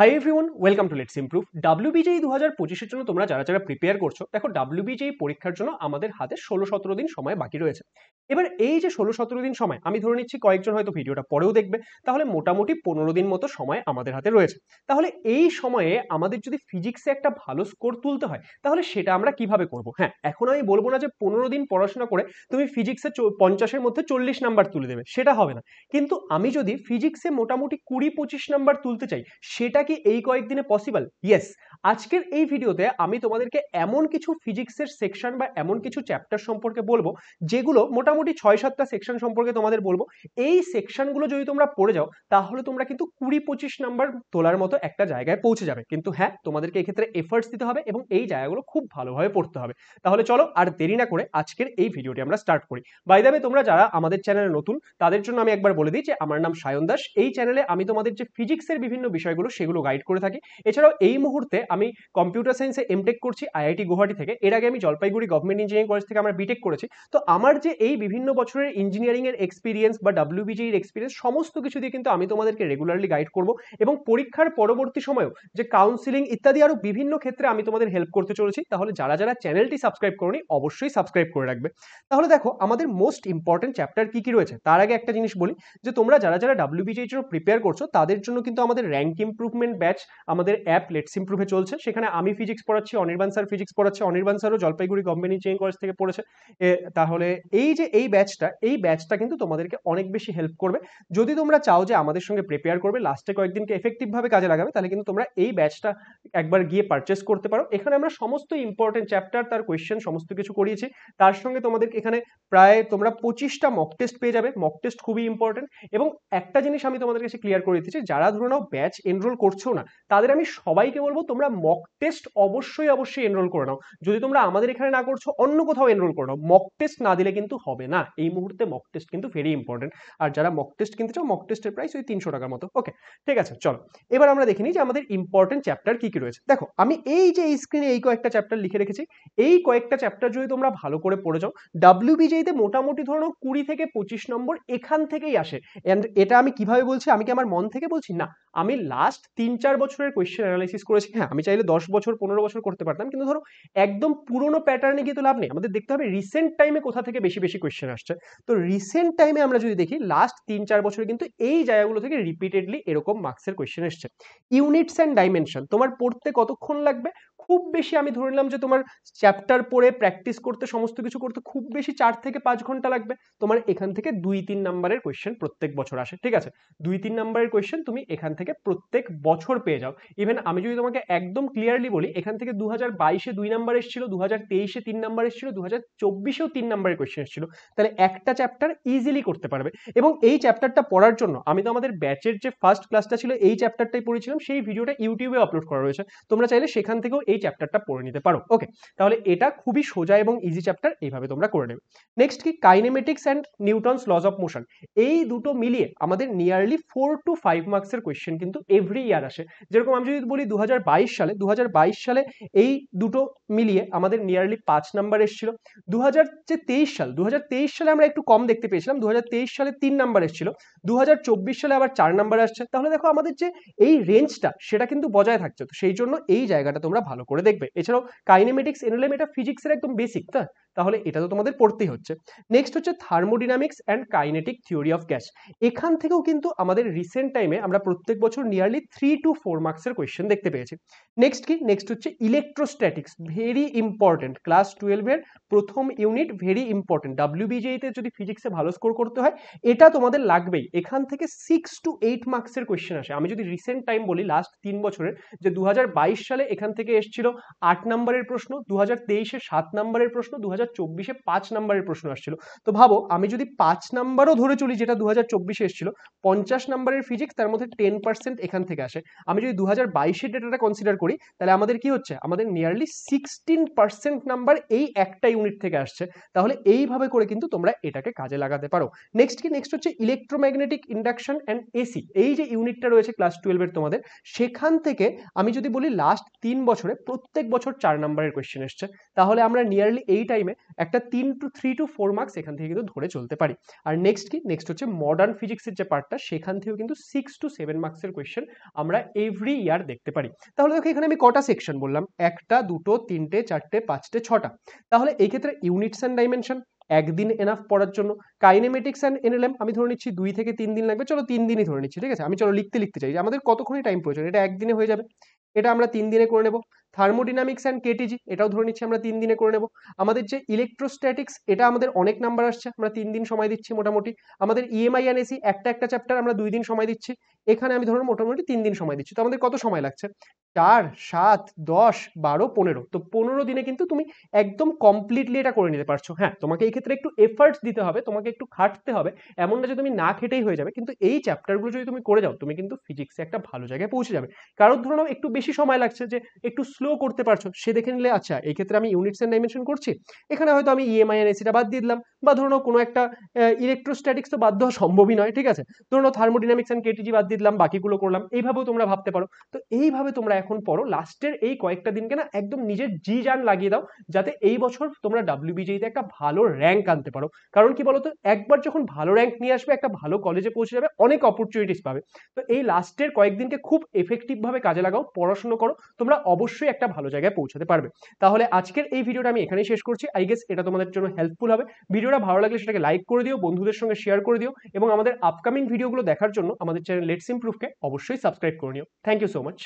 Hi everyone, welcome to let's improve. WBJEE 2025 এর জন্য তোমরা যারা যারা প্রিপেয়ার করছো, দেখো WBJEE পরীক্ষার জন্য আমাদের হাতে 16-17 দিন সময় বাকি রয়েছে। এবার এই যে 16-17 দিন সময়, আমি ধরে নিচ্ছি কয়েকজন হয়তো ভিডিওটা পরেও দেখবে, তাহলে মোটামুটি 15 দিন মতো সময় আমাদের হাতে রয়েছে। তাহলে এই সময়ে আমাদের যদি ফিজিক্সে একটা ভালো স্কোর তুলতে হয়, তাহলে সেটা আমরা কিভাবে করব? হ্যাঁ, এখন আমি বলবো না যে 15 দিন পড়াশোনা করে তুমি ফিজিক্সে 50-এর মধ্যে 40 নাম্বার তুলে দেবে, সেটা হবে না। কিন্তু আমি যদি ফিজিক্সে মোটামুটি 20-25 নাম্বার তুলতে চাই, সেটা কি এই কয়েকদিনে পসিবল? ইয়েস। আজকের এই ভিডিওতে আমি তোমাদেরকে এমন কিছু ফিজিক্সের সেকশন বা এমন কিছু চ্যাপ্টার সম্পর্কে বলবো, যেগুলো মোটামুটি 6-7টা সেকশন সম্পর্কে তোমাদের বলবো। এই সেকশনগুলো যদি তোমরা পড়ে যাও, তাহলে তোমরা কিন্তু 20-25 নাম্বার তোলার মতো একটা জায়গায় পৌঁছে যাবে। কিন্তু হ্যাঁ, তোমাদেরকে এক্ষেত্রে এফর্টস দিতে হবে এবং এই জায়গাগুলো খুব ভালোভাবে পড়তে হবে। তাহলে চলো আর দেরি না করে আজকের এই ভিডিওটি আমরা স্টার্ট করি। বাই দ্য ওয়ে, তোমরা যারা আমাদের চ্যানেলে নতুন, তাদের জন্য আমি একবার বলে দিই যে আমার নাম সায়ন দাস। এই চ্যানেলে আমি তোমাদের যে ফিজিক্সের বিভিন্ন বিষয়গুলো সেগুলো গাইড করে থাকি। এছাড়াও এই মুহূর্তে আমি কম্পিউটার সায়েন্সে এমটেক করছি আইআইটি গুয়াহাটি থেকে। এর আগে আমি জলপাইগুড়ি গভর্নমেন্ট ইঞ্জিনিয়ারিং কলেজ থেকে আমরা বিটেক করেছি। তো আমার যে এই বিভিন্ন বছরের ইঞ্জিনিয়ারিং এর এক্সপিরিয়েন্স বা WBJEE এক্সপিরিয়েন্স, সমস্ত কিছু দিয়ে কিন্তু আমি তোমাদেরকে রেগুলারলি গাইড করব এবং পরীক্ষার পরবর্তী সময়েও যে কাউন্সিলিং ইত্যাদি আরো বিভিন্ন ক্ষেত্রে আমি তোমাদের হেল্প করতে চলেছি। তাহলে যারা যারা চ্যানেলটি সাবস্ক্রাইব করোনি, অবশ্যই সাবস্ক্রাইব করে রাখবে। তাহলে দেখো আমাদের মোস্ট ইম্পর্টেন্ট চ্যাপ্টার কি কি রয়েছে। তার আগে একটা জিনিস বলি, যে তোমরা যারা যারা WBJEE এর জন্য প্রিপেয়ার করছো, তাদের জন্য কিন্তু আমাদের র্যাঙ্ক ইমপ্রুভমেন্ট ব্যাচ আমাদের অ্যাপ লেটস ইমপ্রুভে চলছে। সেখানে আমি ফিজিক্স পড়াচ্ছি, অনির্বাণ স্যার ফিজিক্স পড়াচ্ছে। অনির্বাণ স্যারও জলপাইগুড়ি গভর্নমেন্ট ইঞ্জিনিয়ারিং কলেজ থেকে পড়েছে। তাহলে এই যে এই ব্যাচটা কিন্তু তোমাদেরকে অনেক বেশি হেল্প করবে। যদি তোমরা চাও যে আমাদের সঙ্গে প্রিপেয়ার করবে, লাস্টে কয়েকদিনকে এফেক্টিভভাবে কাজে লাগাবে, তাহলে কিন্তু তোমরা এই ব্যাচটা একবার গিয়ে পারচেস করতে পারো। এখানে আমরা সমস্ত ইম্পর্টেন্ট চ্যাপ্টার, তার কোয়েশ্চেন সমস্ত কিছু করিয়েছি। তার সঙ্গে তোমাদের এখানে প্রায় তোমরা 25টা মক টেস্ট পেয়ে যাবে। মক টেস্ট খুবই ইম্পর্টেন্ট। এবং একটা জিনিস আমি তোমাদের কাছে ক্লিয়ার করে দিচ্ছি, যারা ধরে নাও ব্যাচ এনরোল করছো না, তাদের আমি সবাইকে বলবো তোমরা মক টেস্ট অবশ্যই এনরোল করে নাও। যদি তোমরা আমাদের এখানে না করছো, অন্য কোথাও এনরোল করে নাও। মক টেস্ট না দিলে কিন্তু হবে না। এই মুহূর্তে মক টেস্ট কিন্তু ভেরি ইম্পর্টেন্ট। আর যারা মক টেস্ট কিনতে চাও, মক টেস্টের প্রাইস ওই 300 টাকার মতো। ওকে, ঠিক আছে, চলো এবার আমরা দেখে নিই যে আমাদের ইম্পর্টেন্ট চ্যাপ্টার কি কি রয়েছে। দেখো আমি এই যে এই স্ক্রিনে এই কয়েকটা চ্যাপ্টার লিখে রেখেছি। এই কয়েকটা চ্যাপ্টার যদি তোমরা ভালো করে পড়ে যাও, WBJEE-তে মোটামুটি ধরো 20 থেকে 25 নম্বর এখান থেকেই আসে। এন্ড এটা আমি কিভাবে বলছি, আমি কি আমার মন থেকে বলছি? না, আমি লাস্ট 3-4 বছরের কোয়েশ্চেন অ্যানালাইসিস করেছি। হ্যাঁ, আমি চাইলে 10 বছর 15 বছর করতে পারতাম, কিন্তু ধরো একদম পুরোনো প্যাটার্নে গিয়ে তো লাভ নেই। আমাদের দেখতে হবে রিসেন্ট টাইমে কোথা থেকে বেশি বেশি কোয়েশ্চেন আসছে। তো রিসেন্ট টাইমে আমরা যদি দেখি, লাস্ট 3-4 বছরে কিন্তু এই জায়গাগুলো থেকে রিপিটেডলি এরকম মার্কসের কোয়েশ্চেন এসছে। ইউনিটস অ্যান্ড ডাইমেনশন তোমার পড়তে কতক্ষণ লাগবে? খুব বেশি আমি ধরে নিলাম যে তোমার চ্যাপ্টার পড়ে প্র্যাকটিস করতে, সমস্ত কিছু করতে খুব বেশি 4 থেকে 5 ঘন্টা লাগবে। তোমার এখান থেকে 2-3 নাম্বারের কোয়েশ্চেন প্রত্যেক বছর আসে, ঠিক আছে? 2-3 নাম্বারের কোয়েশ্চেন তুমি এখান থেকে প্রত্যেক বছর পেয়ে যাও। ইভেন আমি যদি তোমাকে একদম ক্লিয়ারলি বলি, এখান থেকে 2022-এ 2 নাম্বার এসেছিল, 2023-এ 3 নাম্বার এসেছিল, 2024-এও 3 নাম্বারের কোয়েশ্চেন এসেছিল। তাহলে একটা চ্যাপ্টার ইজিলি করতে পারবে। এবং এই চ্যাপ্টারটা পড়ার জন্য আমি তো আমাদের ব্যাচের যে ফার্স্ট ক্লাসটা ছিল, এই চ্যাপ্টারটাই পড়েছিলাম। সেই ভিডিওটা ইউটিউবে আপলোড করা রয়েছে, তোমরা চাইলে সেখান থেকেও এই চ্যাপ্টারটা পড়ে নিতে পারো। ওকে, তাহলে এটা খুবই সোজা এবং ইজি চ্যাপ্টার, এইভাবে তোমরা করে নেবে। নেক্সট কি, kinematics and Newton's lodge of motion. এই দুটো মিলিয়ে আমাদের নিয়ারলি 4 to 5 মার্কসের কোয়েশ্চেন কিন্তু এভরি ইয়ার আসে। যেরকম আমি যদি বলি 2022 সালে এই দুটো মিলিয়ে আমাদের নিয়ারলি 5 নাম্বার এসেছিল। 2023 সালে আমরা একটু কম দেখতে পেয়েছিলাম, 2023 সালে 3 নাম্বার এসেছিল। 2024 সালে আবার 4 নাম্বার আসছে। তাহলে দেখো আমাদের যে এই রেঞ্জটা, সেটা কিন্তু বজায় থাকছে। তো সেই জন্য এই জায়গাটা তোমরা ভালো করে দেখবে। এছাড়াও কাইনেমেটিক্স এনএলএম, এটা ফিজিক্সের একদম বেসিক, তাহলে এটা তো তোমাদের পড়তেই হচ্ছে। নেক্সট হচ্ছে thermodynamics and kinetic theory of gas. এখান থেকেও কিন্তু আমাদের রিসেন্ট টাইমে আমরা প্রত্যেক বছর নিয়ারলি 3 to 4 মার্কসের কোয়েশ্চেন দেখতে পেয়েছি। নেক্সট কি, নেক্সট হচ্ছে ইলেকট্রোস্ট্যাটিক্স, ভেরি ইম্পর্টেন্ট। ক্লাস 12-এর প্রথম ইউনিট, ভেরি ইম্পর্টেন্ট। WBJEE-তে যদি ফিজিক্সে ভালো স্কোর করতে হয়, এটা তোমাদের লাগবেই। এখান থেকে 6 to 8 মার্কসের কোয়েশ্চেন আসে। আমি যদি রিসেন্ট টাইম বলি, লাস্ট 3 বছরের, যে 2022 সালে এখান থেকে এসেছিল 8 নাম্বারের প্রশ্ন, 2023-এ 7 নাম্বারের প্রশ্ন, 2024-এ 5 নাম্বারের প্রশ্ন আসছিল। তো ভাবো, আমি যদি 5 নাম্বারও ধরে চলি, যেটা 2024-এ এসেছিল, 50 নাম্বারের ফিজিক্স, তার মধ্যে 10% এখান থেকে আসে। আমি যদি 2022-এর ডেটাটা কনসিডার করি, তাহলে আমাদের কি হচ্ছে, আমাদের নিয়ারলি 16% নাম্বার এই একটা ইউনিট থেকে আসছে। তাহলে এইভাবে করে কিন্তু তোমরা এটাকে কাজে লাগাতে পারো। নেক্সট কি, নেক্সট হচ্ছে ইলেকট্রোম্যাগনেটিক ইন্ডাকশন অ্যান্ড এসি। এই যে ইউনিটটা রয়েছে ক্লাস 12-এর তোমাদের, সেখান থেকে আমি যদি বলি লাস্ট 3 বছরে প্রত্যেক বছর 4 নাম্বারের কোয়েশ্চেন এসছে। তাহলে আমরা নিয়ারলি এই টাইমে প্রথমে একটা 3 to 4 মার্কস এখান থেকে কিন্তু ধরে চলতে পারি। আর নেক্সট কি, নেক্সট হচ্ছে মডার্ন ফিজিক্সের যে পার্টটা, সেখান থেকেও কিন্তু 6 to 7 মার্কসের কোয়েশ্চেন আমরা এভরি ইয়ার দেখতে পারি। তাহলে দেখো এখানে আমি কটা সেকশন বললাম, 1টা 2টো 3টে 4টে 5টে 6টা। তাহলে এই ক্ষেত্রে ইউনিটস অ্যান্ড ডাইমেনশন একদিন এনাফ পড়ার জন্য। কাইনেমেটিক্স অ্যান্ড এনএলএম আমি ধরে নিচ্ছি 2 থেকে 3 দিন লাগবে, চলো 3 দিনই ধরে নিচ্ছি, ঠিক আছে। আমি চলো লিখতে চাই যে আমাদের কতক্ষণই টাইম প্রয়োজন, এটা একদিনে হয়ে যাবে, এটা আমরা 3 দিনে করে নেব। থার্মোডিনামিক্স অ্যান্ড কেটিজি এটাও ধরে নিচ্ছি আমরা 3 দিনে করে নেব। আমাদের যে ইলেকট্রোস্ট্যাটিক্স, এটা আমাদের অনেক নাম্বার আসছে, আমরা 3 দিন সময় দিচ্ছি মোটামুটি। আমাদের ইএমআই অ্যান্ড এসি একটা চ্যাপ্টার আমরা 2 দিন সময় দিচ্ছি, এখানে আমি ধরুন মোটামুটি 3 দিন সময় দিচ্ছি। তো আমাদের কত সময় লাগছে, 4 7 10 12 15, তো 15 দিনে কিন্তু তুমি একদম কমপ্লিটলি এটা করে নিতে পারছো। হ্যাঁ, তোমাকে এই ক্ষেত্রে একটু এফার্টস দিতে হবে, তোমাকে একটু খাটতে হবে, এমন না যে তুমি না খেটেই হয়ে যাবে, কিন্তু এই চ্যাপ্টারগুলো যদি তুমি করে যাও, তুমি কিন্তু ফিজিক্সে একটা ভালো জায়গায় পৌঁছে যাবে। কারোর ধরো একটু বেশি সময় লাগছে, যে একটু স্লো করতে পারছো, সে দেখে নিলে আচ্ছা এই ক্ষেত্রে আমি ইউনিটস এন্ড ডাইমেনশন করছি, এখানে হয়তো আমি ইএমআই এন্ড এসিটা বাদ দিয়ে দিলাম, বা ধরো কোনো একটা ইলেকট্রোস্ট্যাটিক্স তো বাদ দেওয়া সম্ভবই নয়, ঠিক আছে, ধরো থার্মোডিনামিক্স এন্ড কেটিজি বাদ দিয়ে দিলাম, বাকিগুলো করলাম, এইভাবেও তোমরা ভাবতে পারো। তো এইভাবে তোমরা এখন পড়ো, লাস্টের এই কয়েকটা দিনকে না একদম নিজের জি জান লাগিয়ে দাও, যাতে এই বছর তোমরা ডাব্লিউবিজেইতে একটা ভালো র্যাঙ্ক আনতে পারো। কারণ কি বলতো, একবার যখন ভালো র্যাঙ্ক নিয়ে আসবে, একটা ভালো কলেজে পৌঁছে যাবে, অনেক অপরচুনিটিস পাবে। তো এই লাস্টের কয়েকদিনকে খুব এফেক্টিভ ভাবে কাজে লাগাও, পড়াশোনা করো, তোমরা অবশ্যই একটা ভালো জায়গায় পৌঁছাতে পারবে। তাহলে আজকের এই ভিডিওটা আমি এখানেই শেষ করছি। আই গেস এটা তোমাদের জন্য হেল্পফুল হবে। ভিডিওটা ভালো লাগলে সেটাকে লাইক করে দিও, বন্ধুদের সঙ্গে শেয়ার করে দিও, এবং আমাদের আপকামিং ভিডিওগুলো দেখার জন্য আমাদের চ্যানেল লেটস ইমপ্রুভকে অবশ্যই সাবস্ক্রাইব করে নিও। Thank you so much.